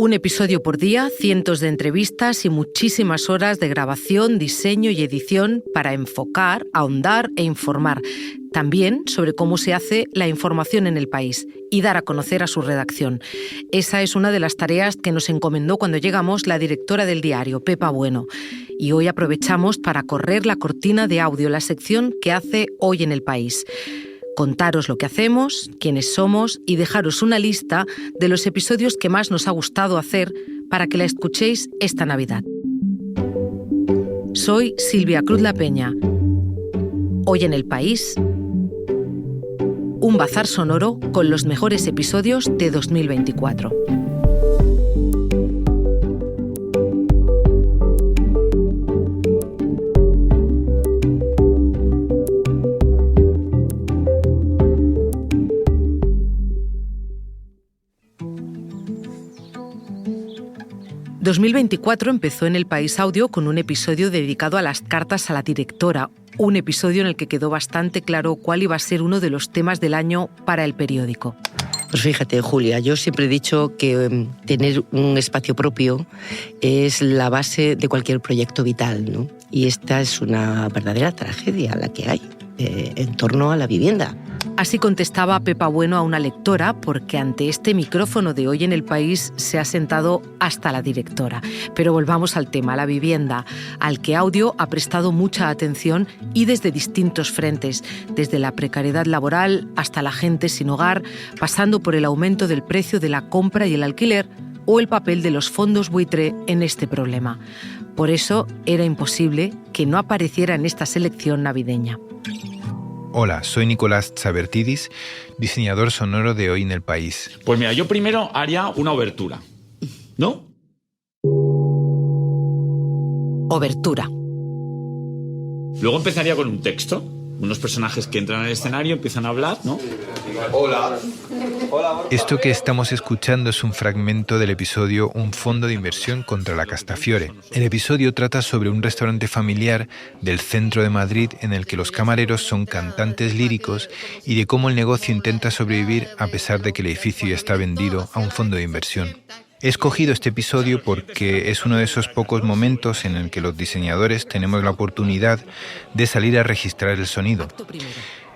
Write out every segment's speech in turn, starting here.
Un episodio por día, cientos de entrevistas y muchísimas horas de grabación, diseño y edición para enfocar, ahondar e informar. También sobre cómo se hace la información en el país y dar a conocer a su redacción. Esa es una de las tareas que nos encomendó cuando llegamos la directora del diario, Pepa Bueno. Y hoy aprovechamos para correr la cortina de audio, la sección que hace Hoy en el País. Contaros lo que hacemos, quiénes somos y dejaros una lista de los episodios que más nos ha gustado hacer para que la escuchéis esta Navidad. Soy Silvia Cruz La Peña. Hoy en el País, un bazar sonoro con los mejores episodios de 2024. ...2024 empezó en El País Audio con un episodio dedicado a las cartas a la directora, un episodio en el que quedó bastante claro cuál iba a ser uno de los temas del año para el periódico. Pues fíjate, Julia, yo siempre he dicho que tener un espacio propio es la base de cualquier proyecto vital, ¿no? Y esta es una verdadera tragedia la que hay en torno a la vivienda. Así contestaba Pepa Bueno a una lectora, porque ante este micrófono de Hoy en el País se ha sentado hasta la directora. Pero volvamos al tema, la vivienda, al que Audio ha prestado mucha atención y desde distintos frentes, desde la precariedad laboral hasta la gente sin hogar, pasando por el aumento del precio de la compra y el alquiler o el papel de los fondos buitre en este problema. Por eso era imposible que no apareciera en esta selección navideña. Hola, soy Nicolás Chabertidis, diseñador sonoro de Hoy en el País. Pues mira, yo primero haría una obertura, ¿no? Obertura. Luego empezaría con un texto, unos personajes que entran al escenario, empiezan a hablar, ¿no? Hola. Esto que estamos escuchando es un fragmento del episodio Un fondo de inversión contra la Castafiore. El episodio trata sobre un restaurante familiar del centro de Madrid en el que los camareros son cantantes líricos y de cómo el negocio intenta sobrevivir a pesar de que el edificio ya está vendido a un fondo de inversión. He escogido este episodio porque es uno de esos pocos momentos en el que los diseñadores tenemos la oportunidad de salir a registrar el sonido.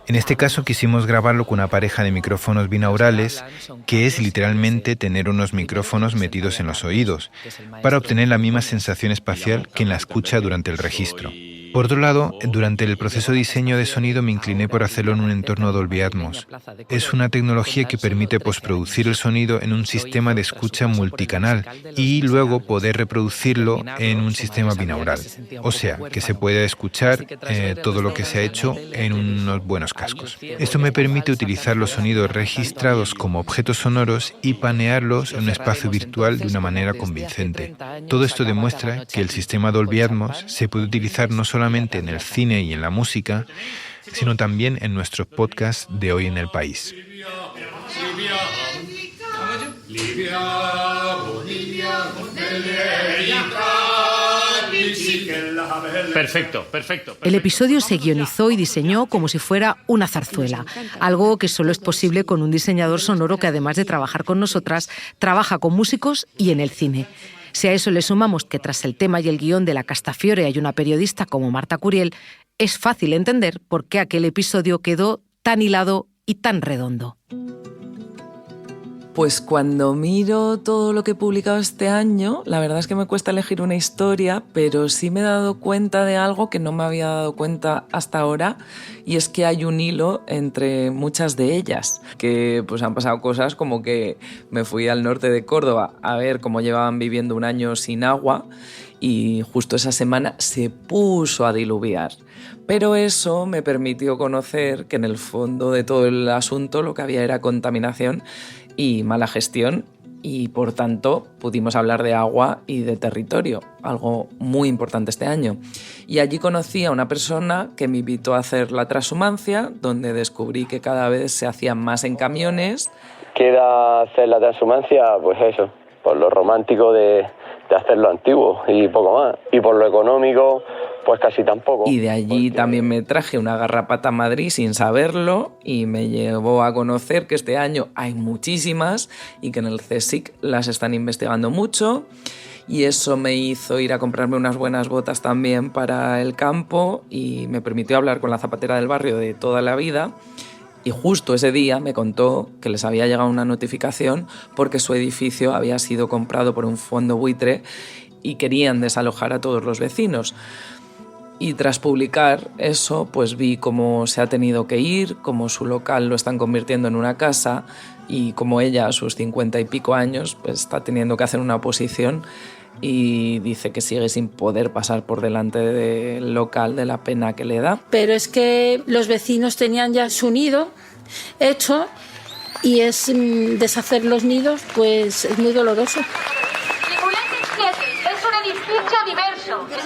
En este caso quisimos grabarlo con una pareja de micrófonos binaurales, que es literalmente tener unos micrófonos metidos en los oídos, para obtener la misma sensación espacial que en la escucha durante el registro. Por otro lado, durante el proceso de diseño de sonido me incliné por hacerlo en un entorno Dolby Atmos. Es una tecnología que permite postproducir el sonido en un sistema de escucha multicanal y luego poder reproducirlo en un sistema binaural. O sea, que se puede escuchar todo lo que se ha hecho en unos buenos cascos. Esto me permite utilizar los sonidos registrados como objetos sonoros y panearlos en un espacio virtual de una manera convincente. Todo esto demuestra que el sistema Dolby Atmos se puede utilizar no solamente en el cine y en la música, sino también en nuestros podcasts de Hoy en el País. Perfecto. El episodio se guionizó y diseñó como si fuera una zarzuela, algo que solo es posible con un diseñador sonoro que, además de trabajar con nosotras, trabaja con músicos y en el cine. Si a eso le sumamos que tras el tema y el guión de la Castafiore hay una periodista como Marta Curiel, es fácil entender por qué aquel episodio quedó tan hilado y tan redondo. Pues cuando miro todo lo que he publicado este año, la verdad es que me cuesta elegir una historia, pero sí me he dado cuenta de algo que no me había dado cuenta hasta ahora, y es que hay un hilo entre muchas de ellas, que pues han pasado cosas como que me fui al norte de Córdoba a ver cómo llevaban viviendo un año sin agua, y justo esa semana se puso a diluviar. Pero eso me permitió conocer que en el fondo de todo el asunto lo que había era contaminación y mala gestión, y por tanto pudimos hablar de agua y de territorio, algo muy importante este año. Y allí conocí a una persona que me invitó a hacer la transhumancia, donde descubrí que cada vez se hacían más en camiones. Queda hacer la transhumancia, pues eso, por lo romántico de hacerlo antiguo y poco más. Y por lo económico, pues casi tampoco. Y de allí también me traje una garrapata a Madrid sin saberlo y me llevó a conocer que este año hay muchísimas y que en el CSIC las están investigando mucho. Y eso me hizo ir a comprarme unas buenas botas también para el campo y me permitió hablar con la zapatera del barrio de toda la vida. Y justo ese día me contó que les había llegado una notificación porque su edificio había sido comprado por un fondo buitre y querían desalojar a todos los vecinos. Y tras publicar eso, pues vi cómo se ha tenido que ir, cómo su local lo están convirtiendo en una casa y cómo ella, a sus 50 y pico años, pues está teniendo que hacer una oposición y dice que sigue sin poder pasar por delante del local de la pena que le da. Pero es que los vecinos tenían ya su nido hecho y es deshacer los nidos, pues es muy doloroso.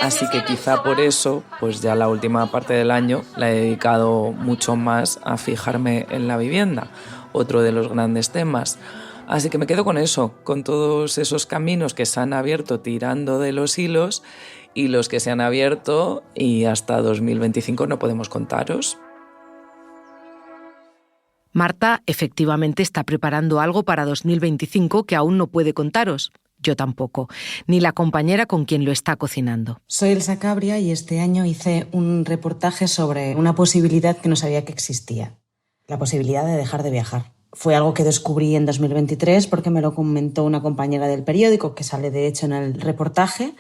Así que quizá por eso, pues ya la última parte del año la he dedicado mucho más a fijarme en la vivienda, otro de los grandes temas. Así que me quedo con eso, con todos esos caminos que se han abierto tirando de los hilos y los que se han abierto y hasta 2025 no podemos contaros. Marta efectivamente está preparando algo para 2025 que aún no puede contaros. Yo tampoco, ni la compañera con quien lo está cocinando. Soy Elsa Cabria y este año hice un reportaje sobre una posibilidad que no sabía que existía. La posibilidad de dejar de viajar. Fue algo que descubrí en 2023 porque me lo comentó una compañera del periódico que sale de hecho en el reportaje.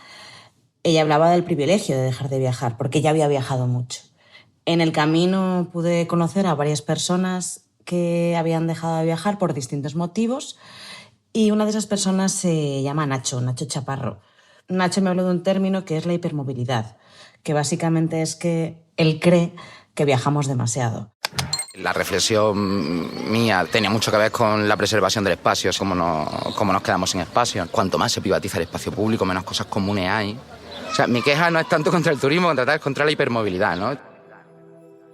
Ella hablaba del privilegio de dejar de viajar porque ella había viajado mucho. En el camino pude conocer a varias personas que habían dejado de viajar por distintos motivos y una de esas personas se llama Nacho Chaparro. Nacho me habló de un término que es la hipermovilidad, que básicamente es que él cree que viajamos demasiado. La reflexión mía tenía mucho que ver con la preservación del espacio, cómo nos quedamos sin espacio. Cuanto más se privatiza el espacio público, menos cosas comunes hay. O sea, mi queja no es tanto contra el turismo, contra la hipermovilidad, ¿no?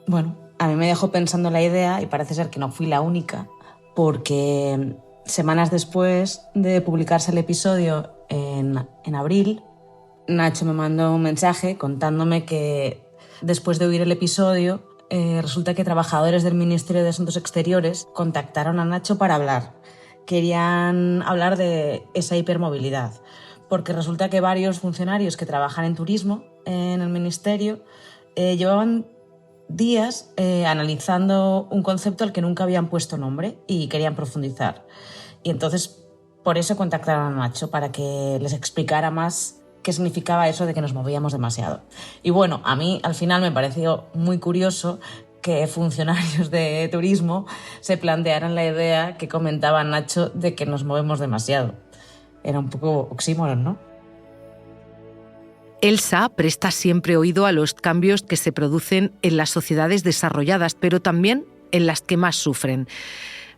Bueno, a mí me dejó pensando la idea y parece ser que no fui la única, porque semanas después de publicarse el episodio en abril, Nacho me mandó un mensaje contándome que después de oír el episodio resulta que trabajadores del Ministerio de Asuntos Exteriores contactaron a Nacho para hablar. Querían hablar de esa hipermovilidad, porque resulta que varios funcionarios que trabajan en turismo en el Ministerio llevaban días analizando un concepto al que nunca habían puesto nombre y querían profundizar. Y entonces por eso contactaron a Nacho, para que les explicara más qué significaba eso de que nos movíamos demasiado. Y bueno, a mí al final me pareció muy curioso que funcionarios de turismo se plantearan la idea que comentaba Nacho de que nos movemos demasiado. Era un poco oxímoron, ¿no? Elsa presta siempre oído a los cambios que se producen en las sociedades desarrolladas, pero también en las que más sufren.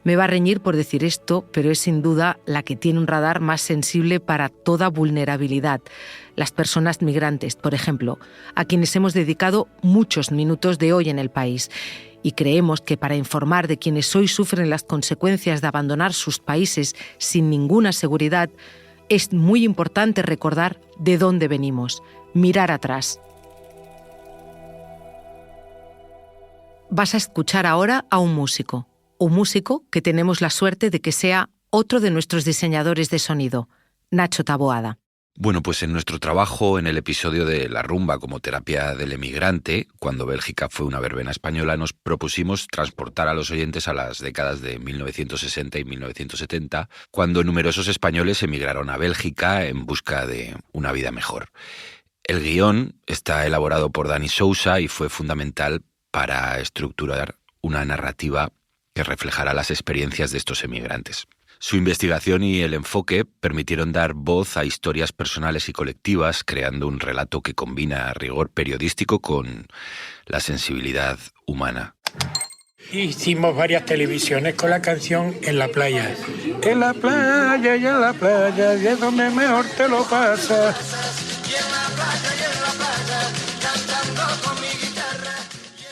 Me va a reñir por decir esto, pero es sin duda la que tiene un radar más sensible para toda vulnerabilidad. Las personas migrantes, por ejemplo, a quienes hemos dedicado muchos minutos de hoy en El País. Y creemos que para informar de quienes hoy sufren las consecuencias de abandonar sus países sin ninguna seguridad, es muy importante recordar de dónde venimos, mirar atrás. Vas a escuchar ahora a un músico que tenemos la suerte de que sea otro de nuestros diseñadores de sonido, Nacho Taboada. Bueno, pues en nuestro trabajo, en el episodio de La rumba como terapia del emigrante, cuando Bélgica fue una verbena española, nos propusimos transportar a los oyentes a las décadas de 1960 y 1970, cuando numerosos españoles emigraron a Bélgica en busca de una vida mejor. El guión está elaborado por Dani Sousa y fue fundamental para estructurar una narrativa que reflejará las experiencias de estos emigrantes. Su investigación y el enfoque permitieron dar voz a historias personales y colectivas, creando un relato que combina rigor periodístico con la sensibilidad humana. Hicimos varias televisiones con la canción En la playa. En la playa y en la playa, y es donde mejor te lo pasas.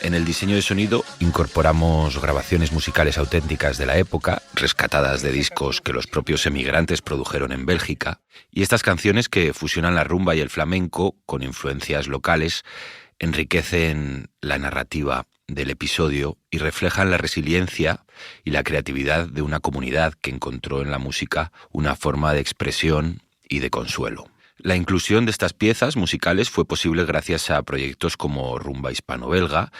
En el diseño de sonido incorporamos grabaciones musicales auténticas de la época, rescatadas de discos que los propios emigrantes produjeron en Bélgica, y estas canciones que fusionan la rumba y el flamenco con influencias locales enriquecen la narrativa del episodio y reflejan la resiliencia y la creatividad de una comunidad que encontró en la música una forma de expresión y de consuelo. La inclusión de estas piezas musicales fue posible gracias a proyectos como Rumba Hispano-Belga,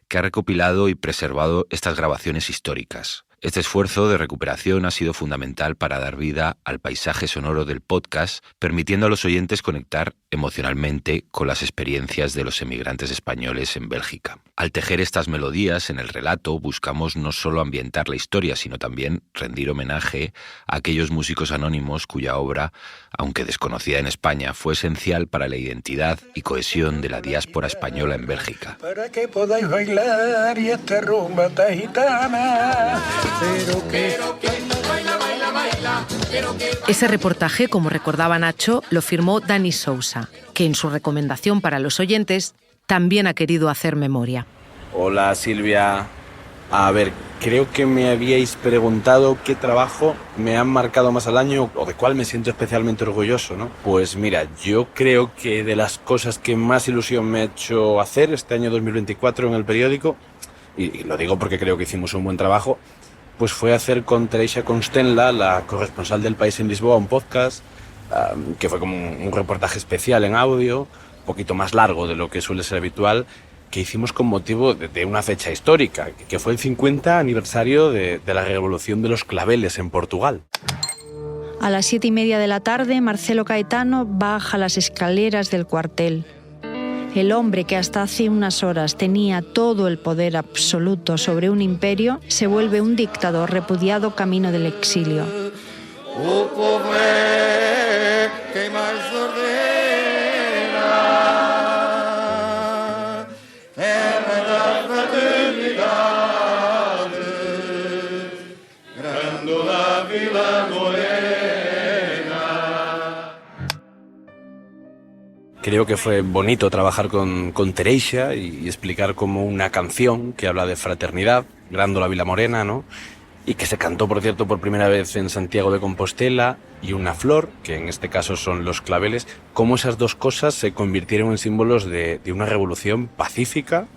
que ha recopilado y preservado estas grabaciones históricas. Este esfuerzo de recuperación ha sido fundamental para dar vida al paisaje sonoro del podcast, permitiendo a los oyentes conectar emocionalmente con las experiencias de los emigrantes españoles en Bélgica. Al tejer estas melodías en el relato, buscamos no solo ambientar la historia, sino también rendir homenaje a aquellos músicos anónimos cuya obra, aunque desconocida en España, fue esencial para la identidad y cohesión de la diáspora española en Bélgica. Para que podáis bailar y esta rumba gitana. Ese reportaje, como recordaba Nacho, lo firmó Dani Sousa, que en su recomendación para los oyentes también ha querido hacer memoria. Hola Silvia. A ver, creo que me habíais preguntado qué trabajo me han marcado más al año o de cuál me siento especialmente orgulloso, ¿no? Pues mira, yo creo que de las cosas que más ilusión me ha hecho hacer este año 2024 en el periódico, y lo digo porque creo que hicimos un buen trabajo, pues fue hacer con Teresa Constenla, la corresponsal del País en Lisboa, un podcast que fue como un reportaje especial en audio, un poquito más largo de lo que suele ser habitual, que hicimos con motivo de una fecha histórica, que fue el 50 aniversario de la Revolución de los Claveles en Portugal. A las 7:30 de la tarde, Marcelo Caetano baja las escaleras del cuartel. El hombre que hasta hace unas horas tenía todo el poder absoluto sobre un imperio se vuelve un dictador repudiado camino del exilio. Creo que fue bonito trabajar con Teresa y explicar como una canción que habla de fraternidad, Grándola Vilamorena, ¿no? Y que se cantó, por cierto, por primera vez en Santiago de Compostela, y una flor, que en este caso son los claveles, cómo esas dos cosas se convirtieron en símbolos de una revolución pacífica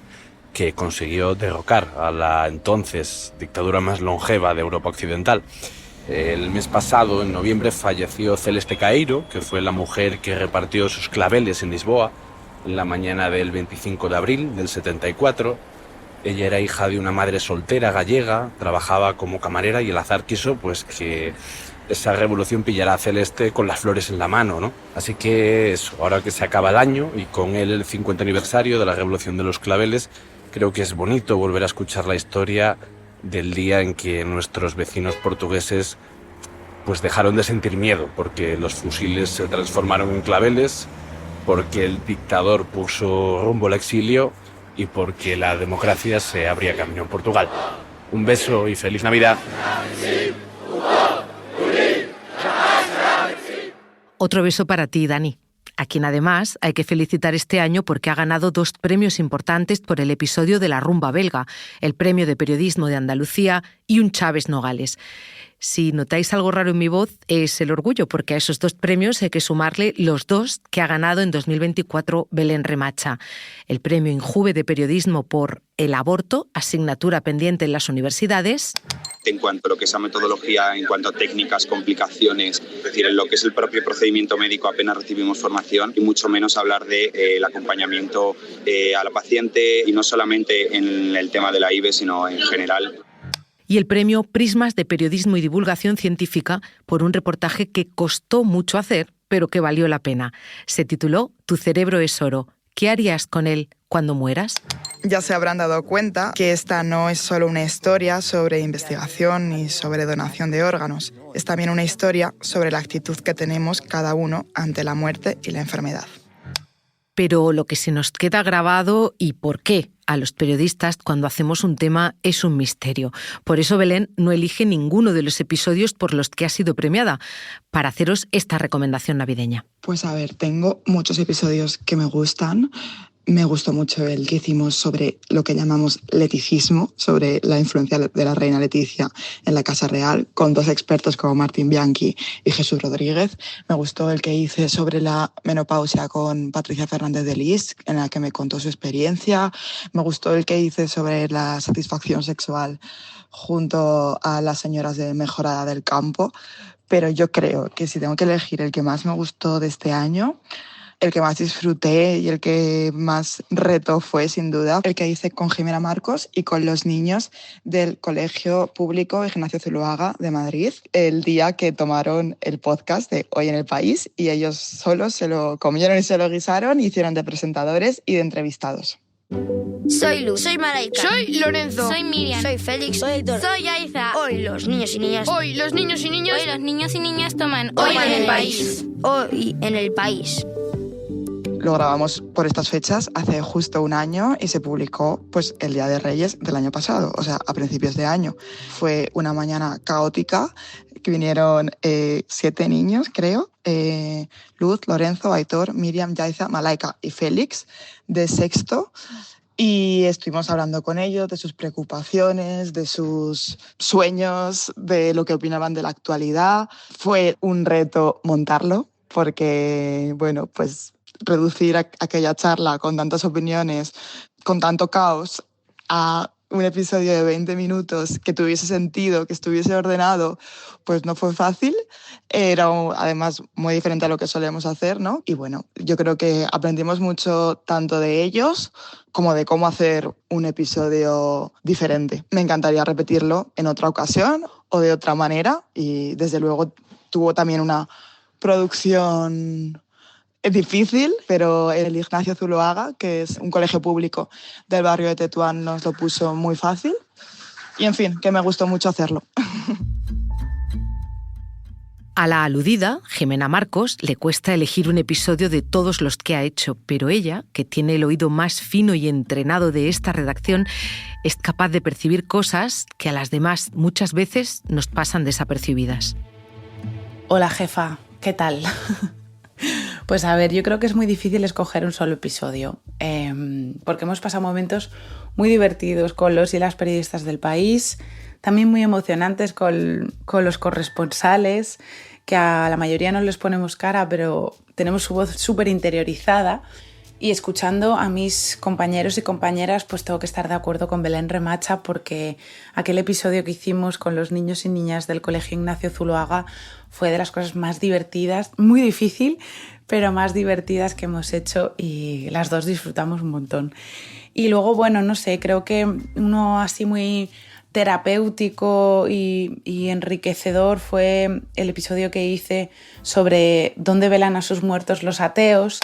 que consiguió derrocar a la entonces dictadura más longeva de Europa Occidental. El mes pasado, en noviembre, falleció Celeste Caeiro, que fue la mujer que repartió sus claveles en Lisboa en la mañana del 25 de abril del 74. Ella era hija de una madre soltera gallega, trabajaba como camarera y el azar quiso pues que esa revolución pillara a Celeste con las flores en la mano, ¿no? Así que eso, ahora que se acaba el año y con él el 50 aniversario de la Revolución de los Claveles, creo que es bonito volver a escuchar la historia del día en que nuestros vecinos portugueses pues dejaron de sentir miedo, porque los fusiles se transformaron en claveles, porque el dictador puso rumbo al exilio y porque la democracia se abría camino en Portugal. Un beso y feliz Navidad. Otro beso para ti, Dani, a quien además hay que felicitar este año porque ha ganado 2 premios importantes por el episodio de la rumba belga, el Premio de Periodismo de Andalucía y un Chaves Nogales. Si notáis algo raro en mi voz, es el orgullo, porque a esos 2 premios hay que sumarle los 2 que ha ganado en 2024 Belén Remacha. El Premio Injuve de Periodismo por el aborto, asignatura pendiente en las universidades. En cuanto a lo que es la metodología, en cuanto a técnicas, complicaciones, es decir, en lo que es el propio procedimiento médico apenas recibimos formación, y mucho menos hablar del acompañamiento a la paciente, y no solamente en el tema de la IVE, sino en general. Y el premio Prismas de Periodismo y Divulgación Científica por un reportaje que costó mucho hacer, pero que valió la pena. Se tituló Tu cerebro es oro. ¿Qué harías con él cuando mueras? Ya se habrán dado cuenta que esta no es solo una historia sobre investigación y sobre donación de órganos. Es también una historia sobre la actitud que tenemos cada uno ante la muerte y la enfermedad. Pero lo que se nos queda grabado y por qué a los periodistas cuando hacemos un tema es un misterio. Por eso Belén no elige ninguno de los episodios por los que ha sido premiada, para haceros esta recomendación navideña. Pues a ver, tengo muchos episodios que me gustan. Me gustó mucho el que hicimos sobre lo que llamamos leticismo, sobre la influencia de la reina Leticia en la Casa Real, con 2 expertos como Martín Bianchi y Jesús Rodríguez. Me gustó el que hice sobre la menopausia con Patricia Fernández de Lis, en la que me contó su experiencia. Me gustó el que hice sobre la satisfacción sexual junto a las señoras de Mejorada del Campo. Pero yo creo que si tengo que elegir el que más me gustó de este año, el que más disfruté y el que más reto fue, sin duda, el que hice con Jimena Marcos y con los niños del Colegio Público Ignacio Zuloaga de Madrid, el día que tomaron el podcast de Hoy en el País, y ellos solos se lo comieron y se lo guisaron y hicieron de presentadores y de entrevistados. Soy Luz. Soy Malaika. Soy Lorenzo. Soy Miriam. Soy Félix. Soy Aitor. Soy Aiza. Hoy los niños y niñas. Hoy los niños y niños. Hoy los niños y niñas toman Hoy en el País. Hoy en el País. Lo grabamos por estas fechas hace justo un año y se publicó pues el Día de Reyes del año pasado, o sea, a principios de año. Fue una mañana caótica, que vinieron 7 niños, creo, Luz, Lorenzo, Aitor, Miriam, Yaiza, Malaika y Félix, de sexto. Y estuvimos hablando con ellos de sus preocupaciones, de sus sueños, de lo que opinaban de la actualidad. Fue un reto montarlo porque, bueno, pues reducir aquella charla con tantas opiniones, con tanto caos, a un episodio de 20 minutos que tuviese sentido, que estuviese ordenado, pues no fue fácil. Era además muy diferente a lo que solemos hacer, ¿no? Y bueno, yo creo que aprendimos mucho tanto de ellos como de cómo hacer un episodio diferente. Me encantaría repetirlo en otra ocasión o de otra manera, y desde luego tuvo también una producción difícil, pero el Ignacio Zuloaga, que es un colegio público del barrio de Tetuán, nos lo puso muy fácil. Y en fin, que me gustó mucho hacerlo. A la aludida, Jimena Marcos, le cuesta elegir un episodio de todos los que ha hecho, pero ella, que tiene el oído más fino y entrenado de esta redacción, es capaz de percibir cosas que a las demás muchas veces nos pasan desapercibidas. Hola, jefa, ¿qué tal? Pues a ver, yo creo que es muy difícil escoger un solo episodio, porque hemos pasado momentos muy divertidos con los y las periodistas del país, también muy emocionantes con los corresponsales, que a la mayoría no les ponemos cara, pero tenemos su voz súper interiorizada. Y escuchando a mis compañeros y compañeras, pues tengo que estar de acuerdo con Belén Remacha, porque aquel episodio que hicimos con los niños y niñas del Colegio Ignacio Zuloaga fue de las cosas más divertidas, muy difícil, pero más divertidas que hemos hecho, y las dos disfrutamos un montón. Y luego, bueno, no sé, creo que uno así muy terapéutico y enriquecedor fue el episodio que hice sobre dónde velan a sus muertos los ateos.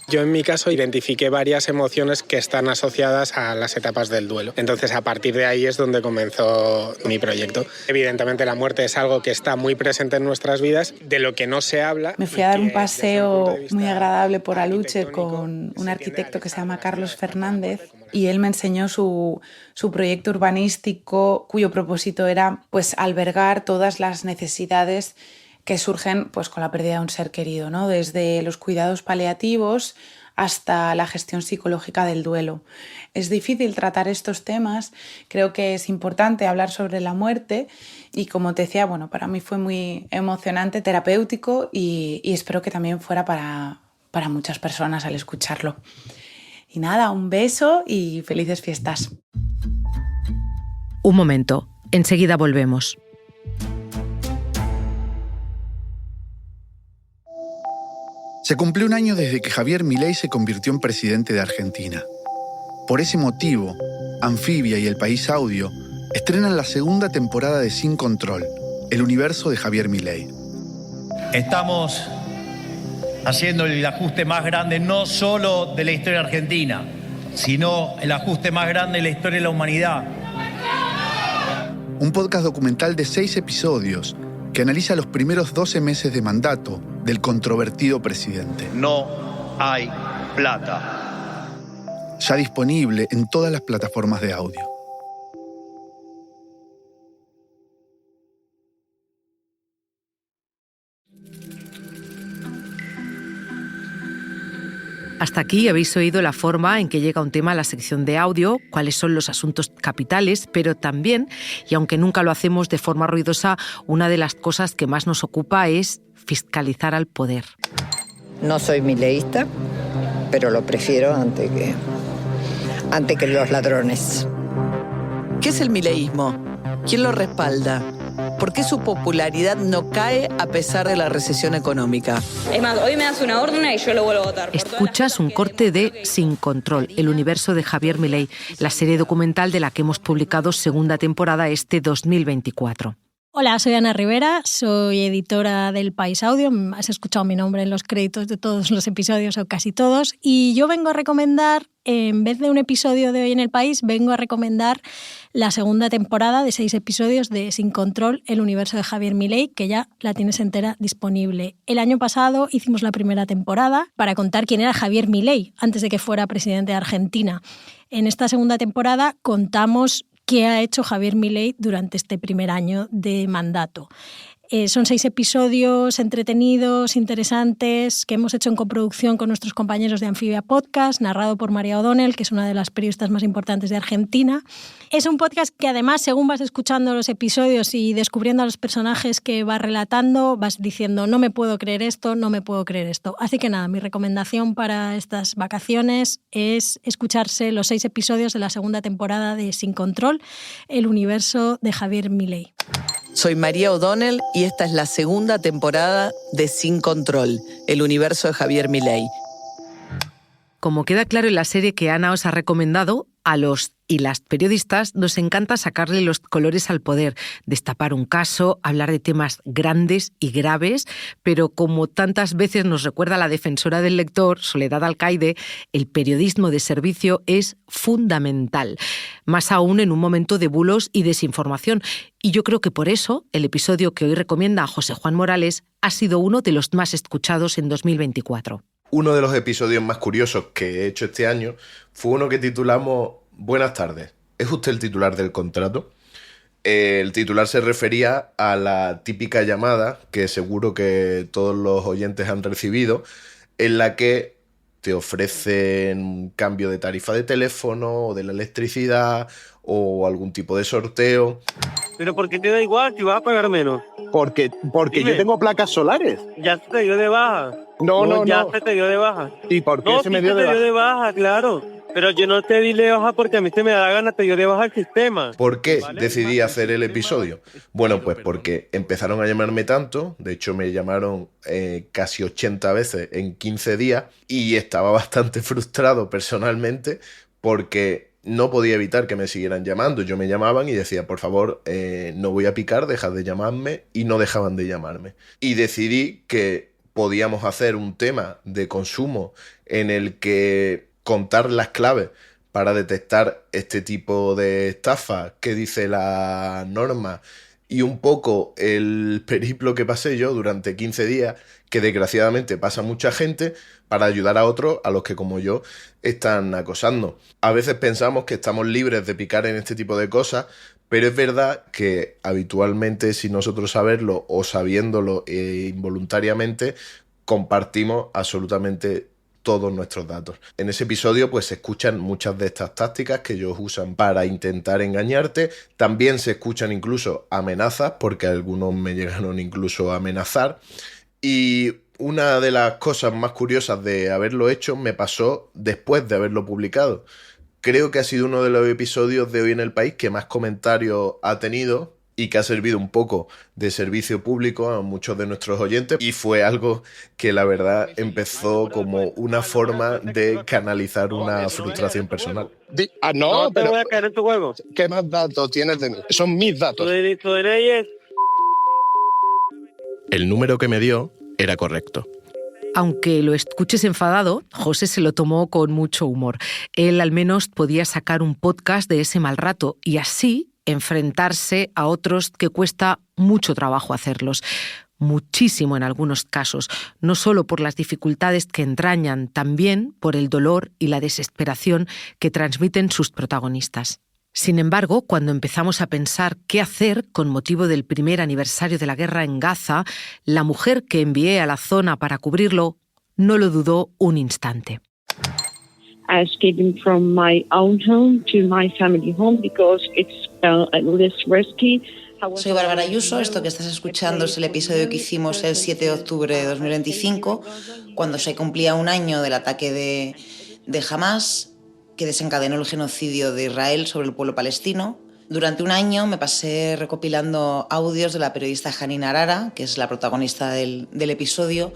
Yo en mi caso identifiqué varias emociones que están asociadas a las etapas del duelo. Entonces a partir de ahí es donde comenzó mi proyecto. Evidentemente la muerte es algo que está muy presente en nuestras vidas, de lo que no se habla. Me fui a dar un paseo muy agradable por Aluche con un arquitecto que se llama Carlos Fernández, y él me enseñó su proyecto urbanístico, cuyo propósito era pues albergar todas las necesidades que surgen pues con la pérdida de un ser querido, ¿no? Desde los cuidados paliativos hasta la gestión psicológica del duelo. Es difícil tratar estos temas, creo que es importante hablar sobre la muerte, y como te decía, bueno, para mí fue muy emocionante, terapéutico, y espero que también fuera para muchas personas al escucharlo. Y nada, un beso y felices fiestas. Un momento, enseguida volvemos. Se cumplió un año desde que Javier Milei se convirtió en presidente de Argentina. Por ese motivo, Anfibia y El País Audio estrenan la segunda temporada de Sin Control, el universo de Javier Milei. Estamos haciendo el ajuste más grande no solo de la historia argentina, sino el ajuste más grande de la historia de la humanidad. Un podcast documental de 6 episodios que analiza los primeros 12 meses de mandato del controvertido presidente. No hay plata. Ya disponible en todas las plataformas de audio. Hasta aquí habéis oído la forma en que llega un tema a la sección de audio, cuáles son los asuntos capitales, pero también, y aunque nunca lo hacemos de forma ruidosa, una de las cosas que más nos ocupa es fiscalizar al poder. No soy mileísta, pero lo prefiero antes que los ladrones. ¿Qué es el mileísmo? ¿Quién lo respalda? ¿Por qué su popularidad no cae a pesar de la recesión económica? Es más, hoy me das una orden y yo lo vuelvo a votar. Escuchas un corte de Sin Control, el universo de Javier Milei, la serie documental de la que hemos publicado segunda temporada este 2024. Hola, soy Ana Rivera, soy editora del País Audio. Has escuchado mi nombre en los créditos de todos los episodios o casi todos. Y yo vengo a recomendar, en vez de un episodio de Hoy en el País, vengo a recomendar la segunda temporada de 6 episodios de Sin Control, el universo de Javier Milei, que ya la tienes entera disponible. El año pasado hicimos la primera temporada para contar quién era Javier Milei antes de que fuera presidente de Argentina. En esta segunda temporada contamos qué ha hecho Javier Milei durante este primer año de mandato. Son 6 episodios entretenidos, interesantes, que hemos hecho en coproducción con nuestros compañeros de Anfibia Podcast, narrado por María O'Donnell, que es una de las periodistas más importantes de Argentina. Es un podcast que además, según vas escuchando los episodios y descubriendo a los personajes que va relatando, vas diciendo, no me puedo creer esto, no me puedo creer esto. Así que nada, mi recomendación para estas vacaciones es escucharse los 6 episodios de la segunda temporada de Sin Control, el universo de Javier Milei. Soy María O'Donnell y esta es la segunda temporada de Sin Control, el universo de Javier Milei. Como queda claro en la serie que Ana os ha recomendado, a los y las periodistas nos encanta sacarle los colores al poder, destapar un caso, hablar de temas grandes y graves, pero como tantas veces nos recuerda la defensora del lector, Soledad Alcaide, el periodismo de servicio es fundamental, más aún en un momento de bulos y desinformación. Y yo creo que por eso el episodio que hoy recomienda José Juan Morales ha sido uno de los más escuchados en 2024. Uno de los episodios más curiosos que he hecho este año fue uno que titulamos Buenas tardes, ¿es usted el titular del contrato? El titular se refería a la típica llamada que seguro que todos los oyentes han recibido, en la que te ofrecen cambio de tarifa de teléfono o de la electricidad o algún tipo de sorteo. ¿Pero por qué te da igual si vas a pagar menos? Porque yo tengo placas solares. Ya se te dio de baja. No. Ya se te dio de baja. ¿Y por qué se me dio de baja? No, se te dio de baja, claro. Pero yo no te di de baja porque a mí se me da la gana, te dio de baja el sistema. ¿Por qué decidí hacer el episodio? Bueno, pues porque empezaron a llamarme tanto, de hecho me llamaron casi 80 veces en 15 días y estaba bastante frustrado personalmente porque no podía evitar que me siguieran llamando. Yo me llamaban y decía, por favor, no voy a picar, dejad de llamarme, y no dejaban de llamarme. Y decidí que podíamos hacer un tema de consumo en el que contar las claves para detectar este tipo de estafa que dice la norma y un poco el periplo que pasé yo durante 15 días, que desgraciadamente pasa mucha gente, para ayudar a otros, a los que como yo están acosando. A veces pensamos que estamos libres de picar en este tipo de cosas, pero es verdad que habitualmente, sin nosotros saberlo o sabiéndolo involuntariamente, compartimos absolutamente todos nuestros datos. En ese episodio pues se escuchan muchas de estas tácticas que ellos usan para intentar engañarte. También se escuchan incluso amenazas, porque algunos me llegaron incluso a amenazar. Y una de las cosas más curiosas de haberlo hecho me pasó después de haberlo publicado. Creo que ha sido uno de los episodios de Hoy en el País que más comentarios ha tenido y que ha servido un poco de servicio público a muchos de nuestros oyentes, y fue algo que la verdad empezó como una forma de canalizar una frustración personal. No, te voy a caer en tu juego. ¿Qué más datos tienes de mí? Son mis datos. Tu DNI es... El número que me dio era correcto. Aunque lo escuches enfadado, José se lo tomó con mucho humor. Él al menos podía sacar un podcast de ese mal rato y así enfrentarse a otros que cuesta mucho trabajo hacerlos. Muchísimo en algunos casos, no solo por las dificultades que entrañan, también por el dolor y la desesperación que transmiten sus protagonistas. Sin embargo, cuando empezamos a pensar qué hacer con motivo del primer aniversario de la guerra en Gaza, la mujer que envié a la zona para cubrirlo no lo dudó un instante. escaping from my own home to my family home because it's less risky. Soy Bárbara Ayuso, esto que estás escuchando es el episodio que hicimos el 7 de octubre de 2025, cuando se cumplía un año del ataque de Hamás, que desencadenó el genocidio de Israel sobre el pueblo palestino. Durante un año me pasé recopilando audios de la periodista Hanin Arara, que es la protagonista del episodio,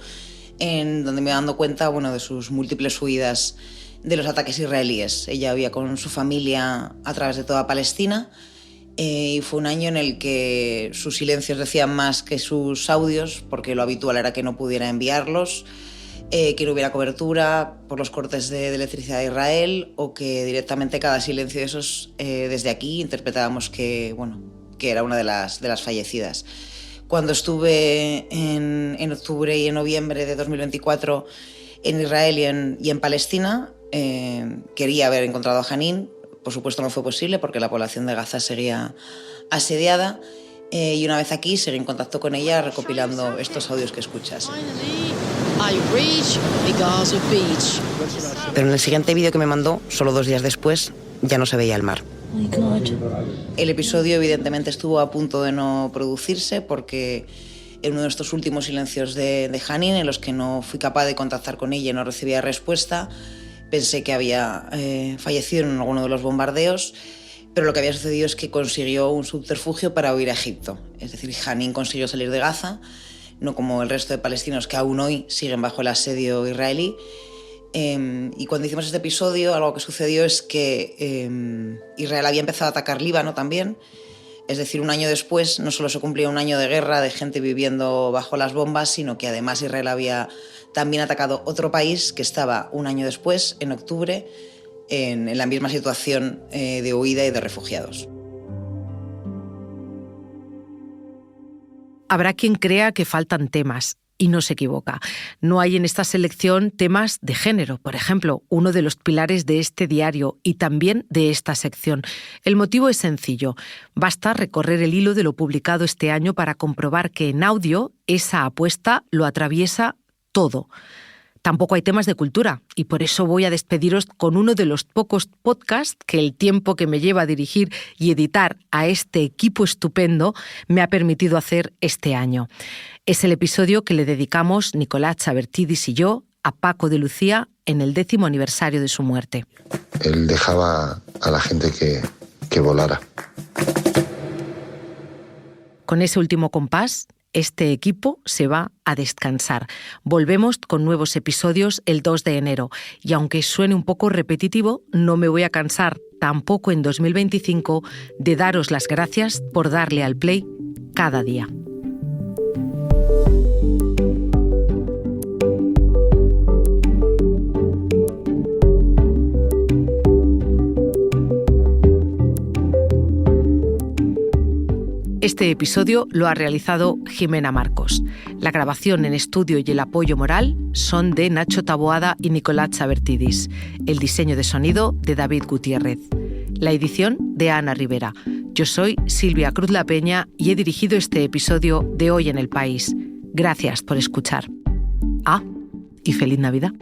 en donde me iba dando cuenta de sus múltiples huidas de los ataques israelíes. Ella huía con su familia a través de toda Palestina y fue un año en el que sus silencios decían más que sus audios, porque lo habitual era que no pudiera enviarlos, que no hubiera cobertura por los cortes de electricidad de Israel, o que directamente cada silencio de esos desde aquí interpretábamos que era una de las fallecidas. Cuando estuve en octubre y en noviembre de 2024 en Israel y en Palestina, quería haber encontrado a Hanin. Por supuesto no fue posible porque la población de Gaza seguía asediada, y una vez aquí seguí en contacto con ella recopilando estos audios que escuchas. Pero en el siguiente vídeo que me mandó, solo 2 días después, ya no se veía el mar. El episodio evidentemente estuvo a punto de no producirse porque en uno de estos últimos silencios de Hanin, en los que no fui capaz de contactar con ella y no recibía respuesta, pensé que había fallecido en alguno de los bombardeos, pero lo que había sucedido es que consiguió un subterfugio para huir a Egipto. Es decir, Hanin consiguió salir de Gaza, no como el resto de palestinos que aún hoy siguen bajo el asedio israelí. Y cuando hicimos este episodio, algo que sucedió es que Israel había empezado a atacar Líbano también. Es decir, un año después no solo se cumplía un año de guerra, de gente viviendo bajo las bombas, sino que además Israel había también atacado otro país que estaba un año después, en octubre, en la misma situación de huida y de refugiados. Habrá quien crea que faltan temas. Y no se equivoca. No hay en esta selección temas de género, por ejemplo, uno de los pilares de este diario y también de esta sección. El motivo es sencillo. Basta recorrer el hilo de lo publicado este año para comprobar que en audio esa apuesta lo atraviesa todo. Tampoco hay temas de cultura y por eso voy a despediros con uno de los pocos podcasts que el tiempo que me lleva a dirigir y editar a este equipo estupendo me ha permitido hacer este año. Es el episodio que le dedicamos Nicolás Chavertidis y yo a Paco de Lucía en el 10º aniversario de su muerte. Él dejaba a la gente que volara. Con ese último compás, este equipo se va a descansar. Volvemos con nuevos episodios el 2 de enero y aunque suene un poco repetitivo, no me voy a cansar tampoco en 2025 de daros las gracias por darle al play cada día. Este episodio lo ha realizado Jimena Marcos. La grabación en estudio y el apoyo moral son de Nacho Taboada y Nicolás Chavertidis. El diseño de sonido de David Gutiérrez. La edición de Ana Rivera. Yo soy Silvia Cruz La Peña y he dirigido este episodio de Hoy en el País. Gracias por escuchar. Y feliz Navidad.